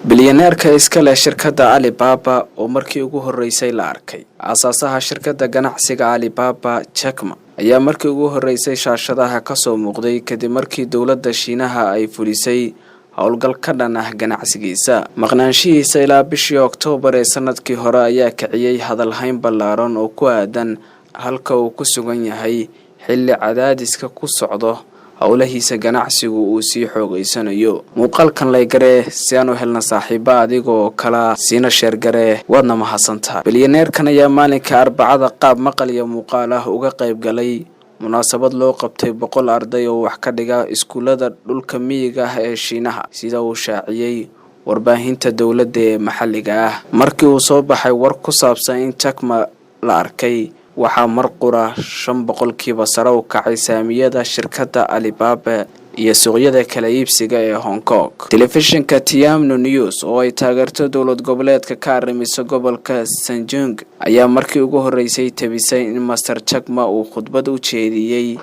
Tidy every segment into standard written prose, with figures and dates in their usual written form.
bilyaneerka iska leh shirkadda Alibaba oo markii ugu horeysay la arkay aasaasaha shirkadda ganacsiga Alibaba Jack Ma ayaa markii ugu horeysay shaashadaha ka soo muuqday kadib markii dawladda Shiinaha ay fulisay howlgal ka dhan ah ganacsigiisa. Maqnaanshihiisa ilaa bishii Oktoobar ee sanadkii hore ayaa kiciyay hadalhayn ballaaran oo ku aadan halka uu ku sugan yahay xilli cadaadiska ku socdo howlahiisa ganacsigu uu sii xoogaysanayo. Muuqaalkan la garee si aan u helna saaxiiba adigoo kala siina sheer garee wadna mahadsantahay. Bilyaneerkan ayaa maalinka Arbacada qaab maqal iyo muuqaal ah uga qayb galay munaasabad loo qabtay 100 arday oo wax ka dhiga iskuulada dhulka miyiga ah ee Shiinaha sida uu shaaciyay warbaahinta dawladda ee maxalliga ah. Markii uu soo baxay war ku saabsan in Jack Ma la arkay waxaa marqura 5% sare u kacay saamiyada shirkadda Alibaba iyo suuqyada kala iibsiga ee Hong Kong. Telefishinka Tiamno News oo ay taageerto dawlad goboleedka ka arrimiso gobolka Zhejiang ayaa markii ugu horeysay tabisay in Master Jack Ma uu khudbad u jeediyay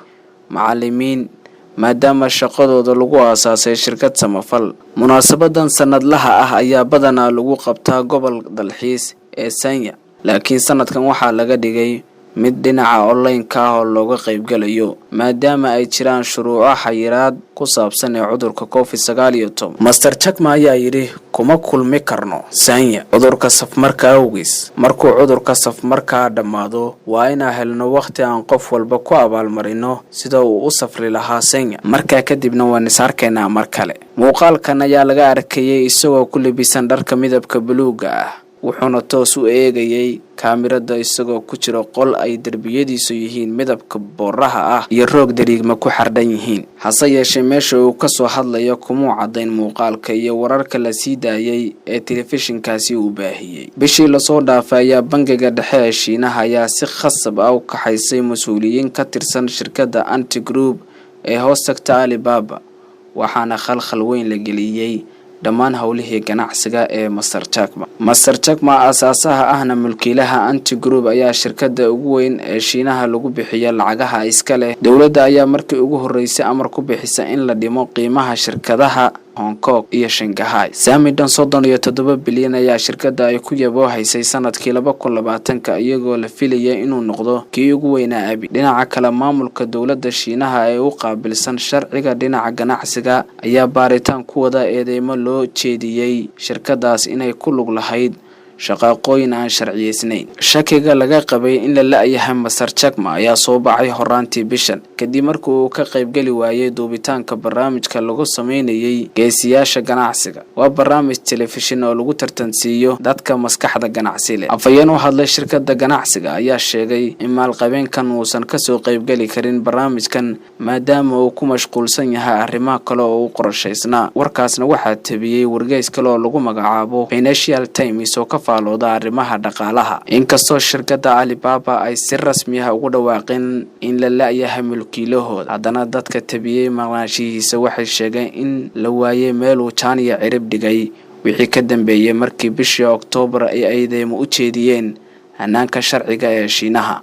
macallimiin maadaama shaqadooda lagu aasaasay shirkad samafal. Munaasabadan sanadlaha ah ayaa badanaa lagu qabtaa gobol dalxiis ee Sanya, laakiin sanadkan waxaa laga dhigay mid dhinaca online-ka oo looga qayb galayo maadaama ay jiraan shuruuco xayiraad ku saabsan ee cudurka COVID-19. Master Jack Ma ayaa yiri kuma kulmi karno Sanya cudurka safmarka awgiis. Markuu cudurka safmarka dhamaado waa inaan helno waqti aan qof walba ku abaalmarino sida uu u safri lahaa Sanya. Markaa kadibna waan is arkaynaa mar kale. Muuqaalkan ayaa laga arkayay isagoo ku labisan dharka midabka buluuga ah, wuxuuna toos u eegayay kaamirada isagoo ku jira qol ay darbiyadiisu yihiin midabka booraha ah iyo roog dariigma ku xardhan yihiin. Hase yeeshee meesha uu ka soo hadlayo kuma cadayn muuqaalka iyo wararka la sii daayay ee telefishinkaasi uu baahiyay. Bishii la soo dhaafay ayaa bangiga dhexe ee Shiinaha ayaa si khasab ah u kaxaysay mas'uuliyiin ka tirsan shirkadda Ant Group ee hoos tagta Alibaba, waxaana khalkhal weyn la geliyay dhammaan howlihii ganacsiga ee Master Jack Ma. Master Jack Ma aasaasaha ahna mulkiilaha Ant Group ayaa shirkadda ugu weyn ee Shiinaha lagu bixiyo lacagaha iska leh. Dawladda ayaa markii ugu horeysay amar ku bixisay in la dhimo qiimaha shirkadaha Hong Kong iyo Shanghai. Saamidan 37 bilyan ayaa shirkadda ay ku yaboohaysay sanadkii 2020 iyagoo la filayay inuu noqdo kii ugu weynaa abi. Dhinaca kale maamulka dawladda Shiinaha ee u qaabilsan sharciga dhinaca ganacsiga ayaa baaritaan ku wada eedeymo loo jeediyay shirkadaas inay ku lug lahayd shaqooyin aan sharciyeysnayn. Shakiga laga qabay in la la'yahay Master Jack Ma ayaa soo baxay horaantii bishan kadib markii uu ka qayb gali waayay duubitaanka barnaamijka lagu sameynayay geesiyaasha ganacsiga. Waa barnaamij telefishin oo lagu tartansiiyo dadka maskaxda ganacsi leh. Afhayeen u hadlay shirkadda ganacsiga ayaa sheegay in maalqabeenkan uusan ka soo qayb gali karin barnaamijkan maadaama uu ku mashquulsan yahay arrimaha kale oo uu qorshaysnaa. Warkaasna waxaa tabiyay wargeys kale oo lagu magacaabo Financial Times oo ka faalooda arrimaha dhaqaalaha. Inkastoo shirkadda Alibaba ay si rasmi ah ugu dhawaaqeen in la la'yahay mulkiilahooda, haddana dadka tabiyay maqnaanshihiisa waxay sheegeen in la waayay meel uu jaan iyo cirib dhigay wixii ka dambeeyay markii bishii Oktoobar ay eedeymo u jeediyeen hanaanka sharciga ee Shiinaha.